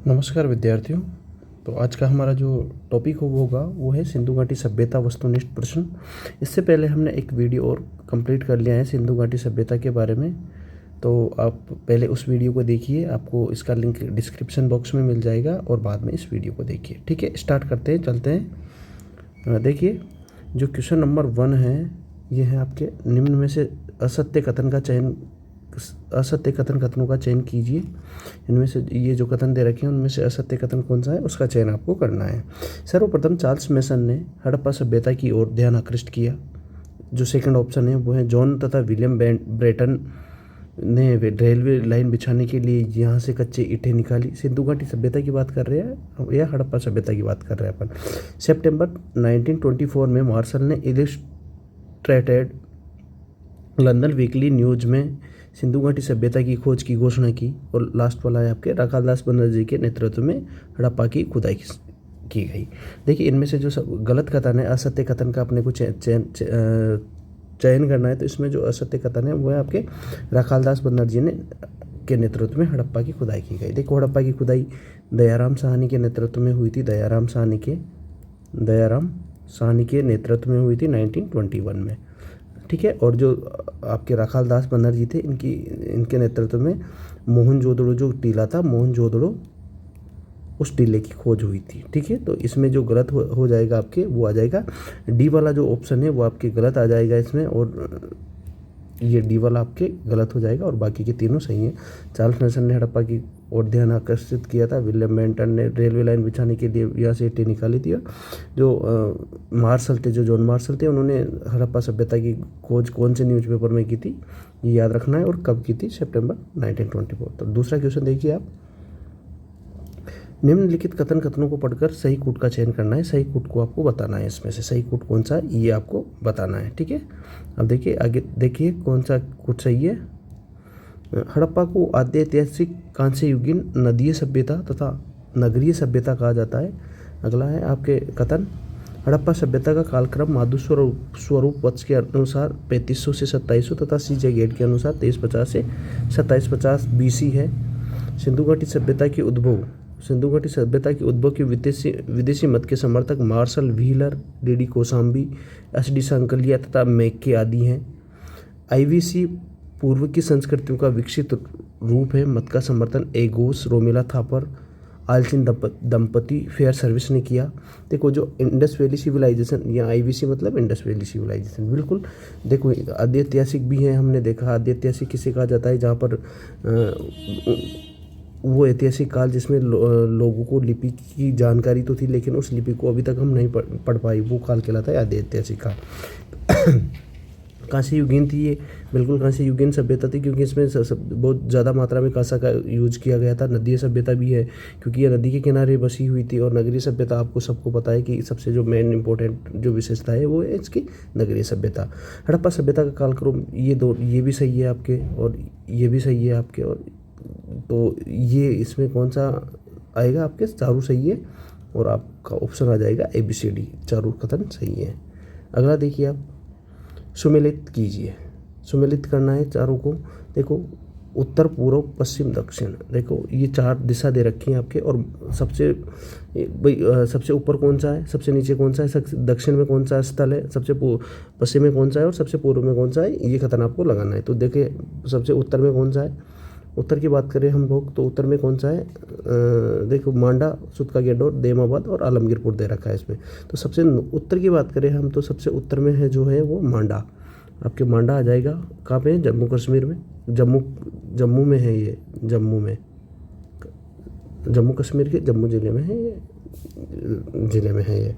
नमस्कार विद्यार्थियों। तो आज का हमारा जो टॉपिक होगा वो है सिंधु घाटी सभ्यता वस्तुनिष्ठ प्रश्न। इससे पहले हमने एक वीडियो और कंप्लीट कर लिया है सिंधु घाटी सभ्यता के बारे में, तो आप पहले उस वीडियो को देखिए, आपको इसका लिंक डिस्क्रिप्शन बॉक्स में मिल जाएगा और बाद में इस वीडियो को देखिए। ठीक है, स्टार्ट करते हैं, चलते हैं। देखिए जो क्वेश्चन नंबर 1 है ये है आपके निम्न में से असत्य कथन कथनों का चयन कीजिए। इनमें से ये जो कथन दे रखे हैं उनमें से असत्य कथन कौन सा है उसका चयन आपको करना है। सर्वप्रथम चार्ल्स मेसन ने हड़प्पा सभ्यता की ओर ध्यान आकृष्ट किया। जो सेकंड ऑप्शन है वो है जॉन तथा विलियम ब्रेटन ने रेलवे लाइन बिछाने के लिए यहाँ से कच्चे ईंटें निकाली। सिंधु घाटी सभ्यता की बात कर रहे हैं या हड़प्पा सभ्यता की बात कर रहे हैं अपन। सितंबर 1924 में मार्शल ने इलिस्ट्रेटेड लंदन वीकली न्यूज में सिंधु घाटी सभ्यता की खोज की घोषणा की। और लास्ट वाला है आपके राखालदास बनर्जी के नेतृत्व में हड़प्पा की खुदाई की गई। देखिए इनमें से जो गलत कथन है, असत्य कथन का अपने को चयन करना है, तो इसमें जो असत्य कथन है वो है आपके राखालदास बनर्जी ने के नेतृत्व में हड़प्पा की खुदाई की गई। देखो हड़प्पा की खुदाई दयाराम साहनी के नेतृत्व में हुई थी, दयाराम साहनी के नेतृत्व में हुई थी 1921 में। ठीक है, और जो आपके राखालदास बनर्जी थे इनके नेतृत्व में मोहनजोदड़ो जो टीला था, मोहनजोदड़ो उस टीले की खोज हुई थी। ठीक है, तो इसमें जो गलत हो जाएगा आपके वो आ जाएगा डी वाला जो ऑप्शन है वो आपके गलत आ जाएगा इसमें, और ये डी वाला आपके गलत हो जाएगा और बाकी के तीनों सही हैं। चार्ल्स मेसन ने हड़प्पा की ओर ध्यान आकर्षित किया था। विलियम बेंटन ने रेलवे लाइन बिछाने के लिए यहाँ से ईंटें निकाली थी। और जो जॉन मार्शल थे उन्होंने हड़प्पा सभ्यता की खोज कौन से न्यूज़पेपर में की थी ये याद रखना है, और कब की थी, सितंबर 1924। तो दूसरा क्वेश्चन देखिए आप, निम्नलिखित कथनों को पढ़कर सही कूट का चयन करना है। सही कूट को आपको बताना है, इसमें से सही कूट कौन सा है ये आपको बताना है। ठीक है, अब देखिए आगे देखिए कौन सा कूट सही है। हड़प्पा को आद्य ऐतिहासिक कांस्य युगीन नदीय सभ्यता तथा नगरीय सभ्यता कहा जाता है। अगला है आपके कथन, हड़प्पा सभ्यता का कालक्रम माधु स्वरूप वत्स के अनुसार 3500 से 2700 तथा सीजे गेट के अनुसार 2350 से 2750 BC है। सिंधु घाटी सभ्यता की उद्भव के विदेशी मत के समर्थक Marshall Wheeler, D Kosambi, SD Sankalia तथा मैक्के आदि हैं। IVC पूर्व की संस्कृतियों का विकसित रूप है। मत का समर्थन एगोस, रोमेला थापर, आलचिन दंपति फेयर सर्विस ने किया। देखो जो इंडस वैली सिविलाइजेशन या IVC मतलब इंडस वैली सिविलाइजेशन, बिल्कुल देखो आद्य ऐतिहासिक भी है। हमने देखा आद्य ऐतिहासिक किसे कहा जाता है, जहाँ पर वो ऐतिहासिक काल जिसमें लोगों को लिपि की जानकारी तो थी लेकिन उस लिपि को अभी तक हम नहीं पढ़ पाई, वो काल कहलाता है आद्य ऐतिहासिक काल। कांस्य युगीन थी ये, बिल्कुल कांस्य युगीन सभ्यता थी, क्योंकि इसमें बहुत ज़्यादा मात्रा में कांसा का यूज किया गया था। नदीय सभ्यता भी है क्योंकि ये नदी के किनारे बसी हुई थी। और नगरीय सभ्यता आपको सबको पता है कि सबसे जो मेन इंपॉर्टेंट जो विशेषता है वो है इसकी नगरीय सभ्यता। हड़प्पा सभ्यता का कालक्रम ये भी सही है आपके और ये भी सही है आपके, और तो ये इसमें कौन सा आएगा आपके, चारों सही है और आपका ऑप्शन आ जाएगा ABCD, चारों कथन सही है। अगला देखिए आप, सुमेलित कीजिए। सुमेलित करना है चारों को। देखो उत्तर, पूर्व, पश्चिम, दक्षिण, देखो ये 4 दिशा दे रखी हैं आपके, और सबसे ऊपर कौन सा है, सबसे नीचे कौन सा है, दक्षिण में कौन सा स्थल है, सबसे पश्चिम में कौन सा है और सबसे पूर्व में कौन सा है, ये कथन आपको लगाना है। तो देखिए सबसे उत्तर में कौन सा है, उत्तर की बात करें हम लोग तो उत्तर में कौन सा है, देखो मांडा, सुतका गेडोर, देमाबाद और आलमगीरपुर दे रखा है इसमें। तो सबसे उत्तर की बात करें हम तो सबसे उत्तर में है जो है वो मांडा, आपके मांडा आ जाएगा। कहाँ पे है, जम्मू कश्मीर में, जम्मू में है ये, जम्मू कश्मीर के जम्मू जिले में है ये।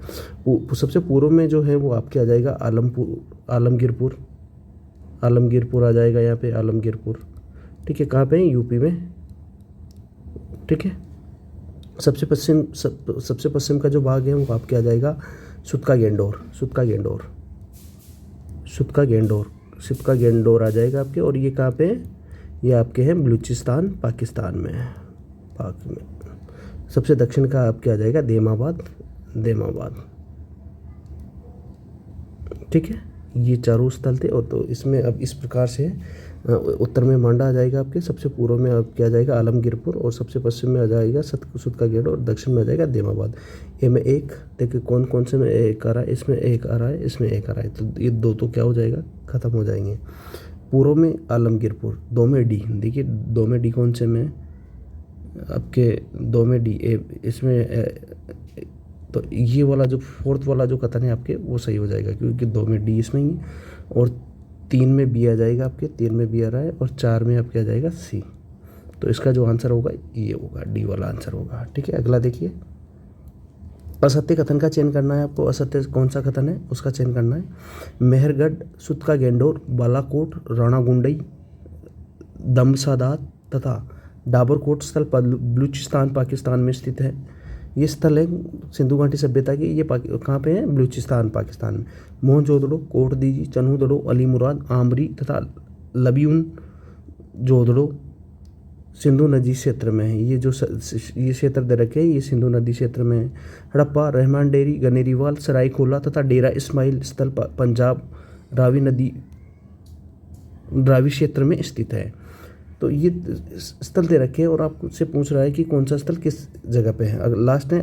सबसे पूर्व में जो है वो आपके आ जाएगा आलमगीरपुर आ जाएगा यहाँ पे, आलमगीरपुर। ठीक है, कहाँ पे है, यूपी में। ठीक है, सबसे पश्चिम का जो भाग है वो आपके आ जाएगा सुतका गेंडोर आ जाएगा आपके। और ये कहाँ पे है, ये आपके हैं बलूचिस्तान, पाकिस्तान में, पाक में। सबसे दक्षिण का आपके आ जाएगा देमाबाद। ठीक है, ये चारों स्थल थे। और तो इसमें अब इस प्रकार से उत्तर में मांडा आ जाएगा आपके, सबसे पूर्व में क्या आ जाएगा आलमगीरपुर, और सबसे पश्चिम में आ जाएगा सुतका गेट, और दक्षिण में आ जाएगा देमाबाद। ए में एक, देखिए कौन कौन से में एक आ रहा है, इसमें एक आ रहा है, इसमें एक आ रहा है, तो ये दो तो क्या हो जाएगा, खत्म हो जाएंगे। पूर्व में आलमगीरपुर, दो में डी, देखिए दो में डी कौन से में आपके, दो में डी इसमें तो ये वाला जो फोर्थ वाला जो कथन है आपके वो सही हो जाएगा, क्योंकि दो में डी इसमें ही, और तीन में बी आ जाएगा आपके, तीन में बी आ रहा है, और चार में आपके आ जाएगा सी। तो इसका जो आंसर होगा ये होगा, डी वाला आंसर होगा। ठीक है, अगला देखिए, असत्य कथन का चयन करना है आपको। असत्य कौन सा कथन है उसका चयन करना है। मेहरगढ़, सुतका गेंडोर, बालाकोट, राणागुंडई, दमसादात तथा डाबरकोट स्थल बलूचिस्तान पाकिस्तान में स्थित है। ये स्थल है सिंधु घाटी सभ्यता की, ये कहाँ पे है, बलूचिस्तान पाकिस्तान में। मोहनजोदड़ो, कोटदीजी, चन्हूदड़ो, अलीमुराद, आमरी तथा लबियुन जोदड़ो सिंधु नदी क्षेत्र में है। ये जो ये क्षेत्र दे रखे हैं ये सिंधु नदी क्षेत्र में है। हड़प्पा, रहमान डेरी, गनेरीवाल, सरायखोला तथा डेरा इस्माइल स्थल पंजाब रावी क्षेत्र में स्थित है। तो ये स्थल दे रखे हैं और आपसे पूछ रहा है कि कौन सा स्थल किस जगह पे है। अगर लास्ट है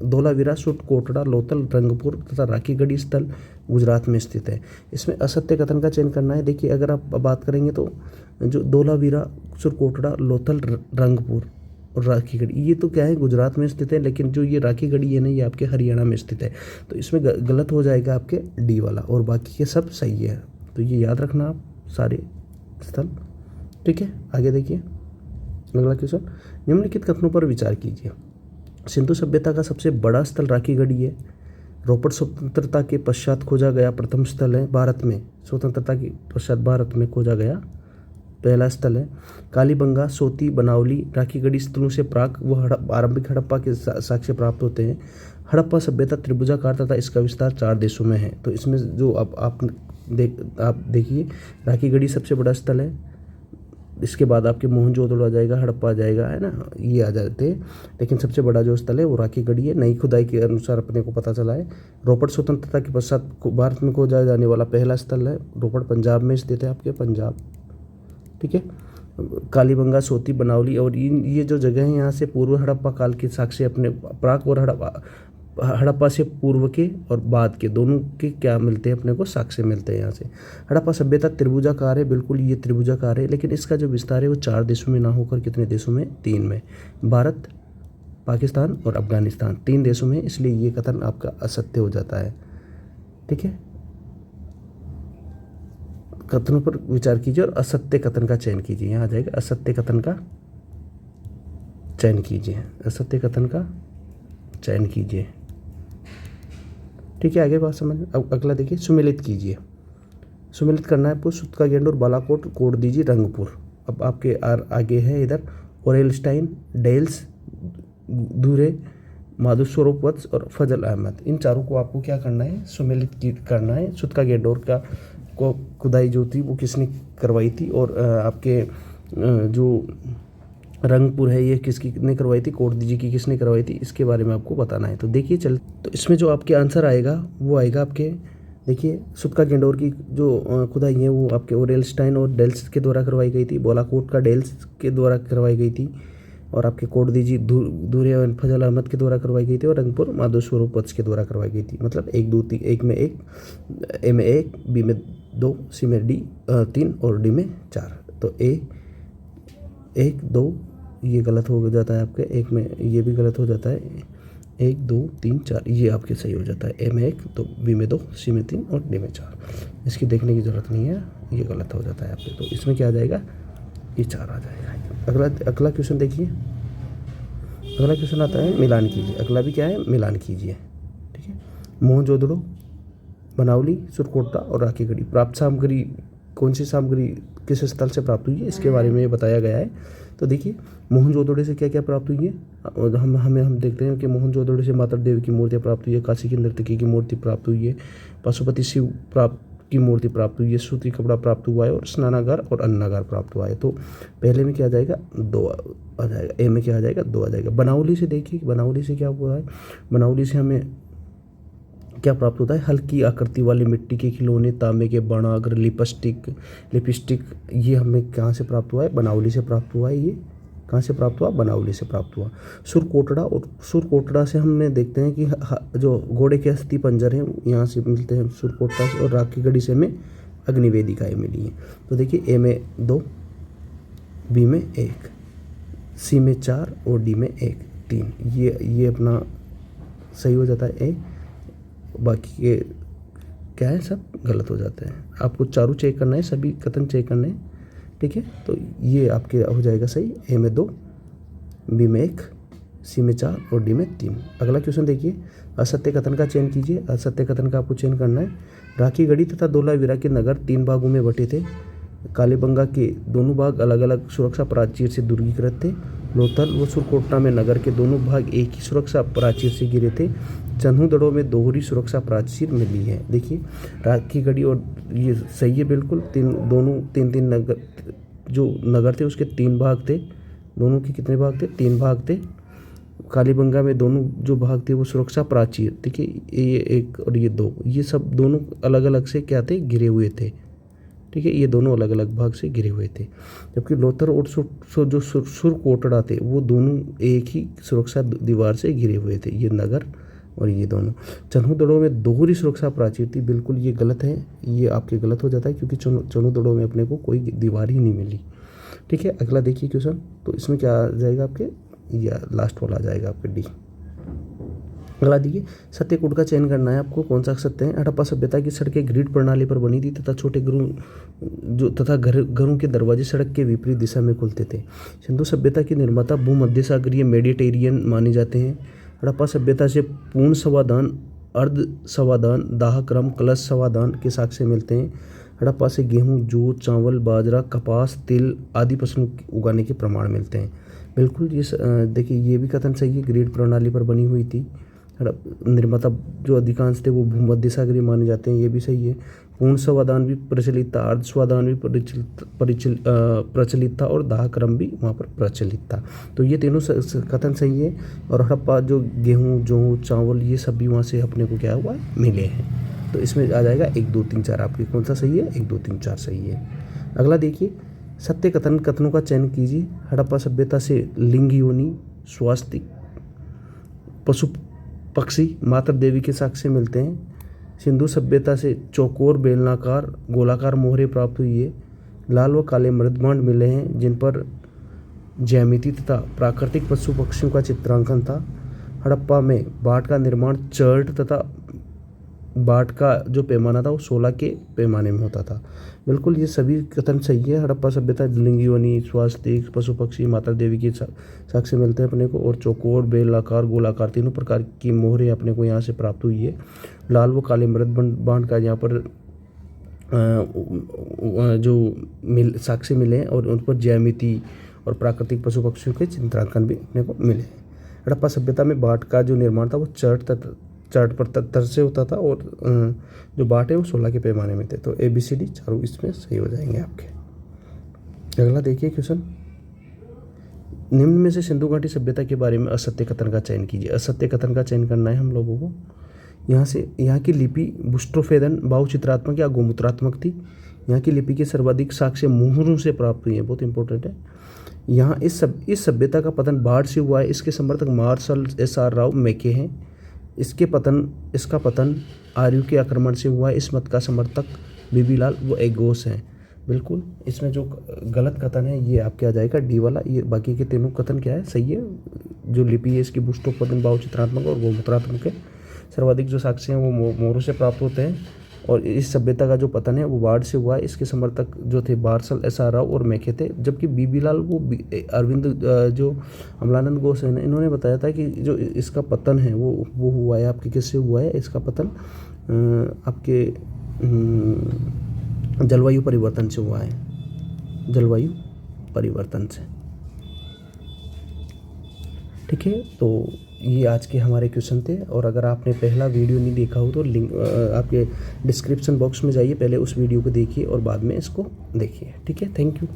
धोलावीरा, सुट कोटड़ा, लोथल, रंगपुर तथा राखीगढ़ी स्थल गुजरात में स्थित है। इसमें असत्य कथन का चयन करना है। देखिए अगर आप बात करेंगे तो जो धोलावीरा, सुरकोटड़ा, लोथल, रंगपुर और राखीगढ़ी ये तो क्या है गुजरात में स्थित है, लेकिन जो ये राखीगढ़ी है ना ये आपके हरियाणा में स्थित है। तो इसमें गलत हो जाएगा आपके डी वाला, और बाकी के सब सही है। तो ये याद रखना आप सारे स्थल। ठीक है, आगे देखिए अगला क्वेश्चन, निम्नलिखित कथनों पर विचार कीजिए। सिंधु सभ्यता का सबसे बड़ा स्थल राखीगढ़ी है। रोपड़ स्वतंत्रता के पश्चात खोजा गया प्रथम स्थल है भारत में। स्वतंत्रता के पश्चात भारत में खोजा गया पहला स्थल है। कालीबंगा, सोती, बनावली, राखीगढ़ी स्थलों से प्राक व आरंभिक हड़प्पा के साक्ष्य प्राप्त होते हैं। हड़प्पा सभ्यता त्रिभुजाकार तथा इसका विस्तार 4 देशों में है। तो इसमें जो आप देखिए राखीगढ़ी सबसे बड़ा स्थल है, इसके बाद आपके मोहनजोदड़ो आ जाएगा, हड़प्पा आ जाएगा, है ना, ये आ जाते हैं। लेकिन सबसे बड़ा जो स्थल है वो राखीगढ़ी है। नई खुदाई के अनुसार अपने को पता चला है। रोपड़ स्वतंत्रता के पश्चात भारत में खोजा जाने वाला पहला स्थल है। रोपड़ पंजाब में स्थित है आपके, पंजाब। ठीक है, कालीबंगा, सोती, बनावली और ये जो जगह है यहाँ से पूर्व हड़प्पा काल के साक्ष्य अपने प्राक और हड़प्पा से पूर्व के और बाद के दोनों के क्या मिलते हैं अपने को, साक्ष्य मिलते हैं यहाँ से। हड़प्पा सभ्यता त्रिभुजाकार है, बिल्कुल ये त्रिभुजाकार है, लेकिन इसका जो विस्तार है वो 4 देशों में ना होकर कितने देशों में, 3 में, भारत, पाकिस्तान और अफगानिस्तान, 3 देशों में, इसलिए ये कथन आपका असत्य हो जाता है। ठीक है, कथनों पर विचार कीजिए और असत्य कथन का चयन कीजिए। यहाँ आ जाएगा असत्य कथन का चयन कीजिए, असत्य कथन का चयन कीजिए। ठीक है, आगे बात समझ। अब अगला देखिए, सुमेलित कीजिए। सुमेलित करना है आपको। सुतका गेंडोर, बालाकोट, कोटदीजी, रंगपुर। अब आपके आगे है इधर ओरेलस्टाइन, डेल्स, धुरे, माधुस्वरूप वत्स और फजल अहमद। इन चारों को आपको क्या करना है, सुमेलित करना है। सुतका गेंडोर का को खुदाई जो थी वो किसने करवाई थी, और आपके जो रंगपुर है ये किसने करवाई थी, कोटदीजी की किसने करवाई थी, इसके बारे में आपको बताना है। तो देखिए तो इसमें जो आपके आंसर आएगा वो आएगा आपके, देखिए सुतका गेंडोर की जो खुदाई है वो आपके ओरेलस्टाइन और डेल्स के द्वारा करवाई गई थी। बालाकोट का डेल्स के द्वारा करवाई गई थी, और आपके कोटदीजी धुरे और फजल अहमद के द्वारा करवाई गई थी, और रंगपुर माधुस्वरूप वत्स के द्वारा करवाई गई थी। मतलब 1 2 3, 1 में 1, ए में 1, बी में 2, सी में 3 और डी में 4। तो ए 1 2 ये गलत हो जाता है आपके, 1 में ये भी गलत हो जाता है, 1 2 3 4 ये आपके सही हो जाता है। ए में 1, तो बी में 2, सी में 3 और डी में 4। इसकी देखने की ज़रूरत नहीं है, ये गलत हो जाता है आपके। तो इसमें क्या आ जाएगा, ये 4 आ जाएगा। अगला क्वेश्चन देखिए, अगला क्वेश्चन आता है मिलान कीजिए। अगला भी क्या है, मिलान कीजिए। ठीक है, मोहनजोदड़ो, बनावली, सुरकोटड़ा और राखीगढ़ी। प्राप्त सामग्री, कौन सी सामग्री किस स्थल से प्राप्त हुई है इसके बारे में बताया गया है। तो देखिए मोहनजोदड़ो से क्या क्या प्राप्त हुई है, और हम देखते हैं कि मोहनजोदड़ो से माता देवी की मूर्तियाँ प्राप्त हुई है, काशी की नर्तकी की मूर्ति प्राप्त हुई है, पशुपति शिव की मूर्ति प्राप्त हुई है, सूती कपड़ा प्राप्त हुआ है, और स्नानागार और अन्नागार प्राप्त हुआ है। तो पहले में क्या आ जाएगा, 2 आ जाएगा। ए में क्या आ जाएगा, 2 आ जाएगा। बनावली से देखिए, बनावली से क्या हुआ है, बनावली से हमें क्या प्राप्त होता है, हल्की आकृति वाली मिट्टी के खिलौने, तांबे के बाणाग्र, लिपस्टिक ये हमें कहाँ से प्राप्त हुआ है, बनावली से प्राप्त हुआ है। ये कहाँ से प्राप्त हुआ, बनावली से प्राप्त हुआ। सुरकोटड़ा, और सुरकोटड़ा से हमें देखते हैं कि जो घोड़े के अस्थि पंजर हैं यहाँ से मिलते हैं सुरकोटड़ा से, और राख की गढ़ी से हमें अग्निवेदिकाएँ मिली हैं। तो देखिए ए में 2, बी में 1, सी में 4 और डी में 1, 3। ये अपना सही हो जाता है ए, बाकी के क्या है सब गलत हो जाते हैं। आपको चारों चेक करना है, सभी कथन चेक करने हैं, ठीक है। तो ये आपके हो जाएगा सही, ए में 2, बी में 1, सी में 4 और डी में 3। अगला क्वेश्चन देखिए, असत्य कथन का चयन कीजिए। असत्य कथन का आपको चयन करना है। राखी गढ़ी तथा धोलावीरा के नगर 3 भागों में बटे थे। कालीबंगा के दोनों भाग अलग अलग सुरक्षा प्राचीर से दुर्गीकृत थे। लोथल व सुरकोटड़ा में नगर के दोनों भाग एक ही सुरक्षा प्राचीर से घिरे थे। चन्हूदड़ों में दोहरी सुरक्षा प्राचीर मिली है। देखिए राखी गढ़ी, और ये सही है बिल्कुल, तीन नगर, जो नगर थे उसके 3 भाग थे। दोनों के कितने भाग थे, 3 भाग थे। कालीबंगा में दोनों जो भाग थे वो सुरक्षा प्राचीर, देखिए ये 1 और ये 2, ये सब दोनों अलग अलग से क्या थे, घिरे हुए थे, ठीक है। ये दोनों अलग अलग भाग से घिरे हुए थे। जबकि लोथल और जो सुरकोटड़ा थे वो दोनों एक ही सुरक्षा दीवार से घिरे हुए थे, ये नगर और ये दोनों। चन्हूदड़ों में दोहरी सुरक्षा प्राचीर थी, बिल्कुल ये गलत है, ये आपके गलत हो जाता है क्योंकि चन्हूदड़ों में अपने को कोई दीवार ही नहीं मिली, ठीक है। अगला देखिए क्वेश्चन, तो इसमें क्या आ जाएगा आपके, या लास्ट वाला आ जाएगा आपके डी। अगला देखिए, सत्य कूट का चयन करना है आपको, कौन सा सत्य है। हड़प्पा सभ्यता की सड़कें ग्रिड प्रणाली पर बनी थी तथा छोटे घरों के दरवाजे सड़क के विपरीत दिशा में खुलते थे। सिंधु सभ्यता की निर्माता भूमध्य सागरीय मेडिटेरियन माने जाते हैं। हड़प्पा सभ्यता से पूर्ण समाधान, अर्ध समाधान, दाह क्रम, कलश समाधान के साक्ष्य मिलते हैं। हड़प्पा से गेहूँ, जूट, चावल, बाजरा, कपास, तिल आदि फसलों उगाने के प्रमाण मिलते हैं। बिल्कुल ये देखिए ये भी कथन सही है, ग्रिड प्रणाली पर बनी हुई थी। निर्माता जो अधिकांश थे वो भूमध्य सागरीय माने जाते हैं, ये भी सही है। पूर्ण समाधान भी प्रचलित था, अर्ध समाधान भी प्रचलित था, और दाह क्रम भी वहाँ पर प्रचलित था। तो ये तीनों कथन सही है। और हड़प्पा जो गेहूँ, जौ, चावल ये सब भी वहाँ से अपने को क्या हुआ है, मिले हैं। तो इसमें आ जाएगा 1 2 3 4, आपकी कौन सा सही है, 1 2 3 4 सही है। अगला देखिए, सत्य कथनों का चयन कीजिए। हड़प्पा सभ्यता से लिंग योनि, स्वास्तिक, पशु पक्षी, मातृ देवी के साक्ष्य मिलते हैं। सिंधु सभ्यता से चौकोर, बेलनाकार, गोलाकार मोहरें प्राप्त हुई है। लाल व काले मृदभांड मिले हैं जिन पर ज्यामिति तथा प्राकृतिक पशु पक्षियों का चित्रांकन था। हड़प्पा में बाट का निर्माण चर्ट तथा बाट का जो पैमाना था वो 16 के पैमाने में होता था। बिल्कुल ये सभी कथन सही है। हड़प्पा सभ्यता लिंग योनि, स्वास्तिक, पशु पक्षी, माता देवी के साक्ष्य मिलते हैं अपने को, और चौकोर, बेलाकार, गोलाकार तीनों प्रकार की मोहरें अपने को यहाँ से प्राप्त हुई है। लाल व काले मृदभांड का यहाँ पर जो साक्ष्य मिले हैं, और उन पर ज्यामिति और प्राकृतिक पशु पक्षियों के चित्रांकन भी अपने को मिले हैं। हड़प्पा सभ्यता में बाट का जो निर्माण था वो चर्ट पर तर से होता था, और जो बाट है वो 16 के पैमाने में थे। तो ABCD चारों इसमें सही हो जाएंगे आपके। अगला देखिए क्वेश्चन, निम्न में से सिंधु घाटी सभ्यता के बारे में असत्य कथन का चयन कीजिए। असत्य कथन का चयन करना है हम लोगों को। यहाँ की लिपि बुस्ट्रोफेदन बहुचित्रात्मक या गोमूत्रात्मक थी। यहाँ की लिपि के सर्वाधिक साक्ष्य मोहरों से प्राप्त हुई है, बहुत इंपॉर्टेंट है। यहाँ इस सभ्यता का पतन बाढ़ से हुआ है। इसके समर्थक मार्शल SR राव मेके हैं। इसका पतन आर्यों के आक्रमण से हुआ है। इस मत का समर्थक बीबीलाल व एगोस हैं। बिल्कुल इसमें जो गलत कथन है ये आपके आ जाएगा डी वाला। ये बाकी के तीनों कथन क्या है, सही है। जो लिपि है इसकी बुस्ट्रोफेदन बहुचित्रात्मक और गोमूत्रात्मक है। सर्वाधिक जो साक्ष्य हैं वो मोहरों से प्राप्त होते हैं, और इस सभ्यता का जो पतन है वो बाढ़ से हुआ है। इसके समर्थक जो थे मार्शल SR राव और मेके थे, जबकि बीबीलाल वो अरविंद जो अमलानंद घोष है इन्होंने बताया था कि जो इसका पतन है वो हुआ है आपके किससे हुआ है, इसका पतन आपके जलवायु परिवर्तन से हुआ है, जलवायु परिवर्तन से। ठीक है, तो ये आज के हमारे क्वेश्चन थे। और अगर आपने पहला वीडियो नहीं देखा हो तो लिंक आपके डिस्क्रिप्शन बॉक्स में जाइए, पहले उस वीडियो को देखिए और बाद में इसको देखिए। ठीक है, थैंक यू।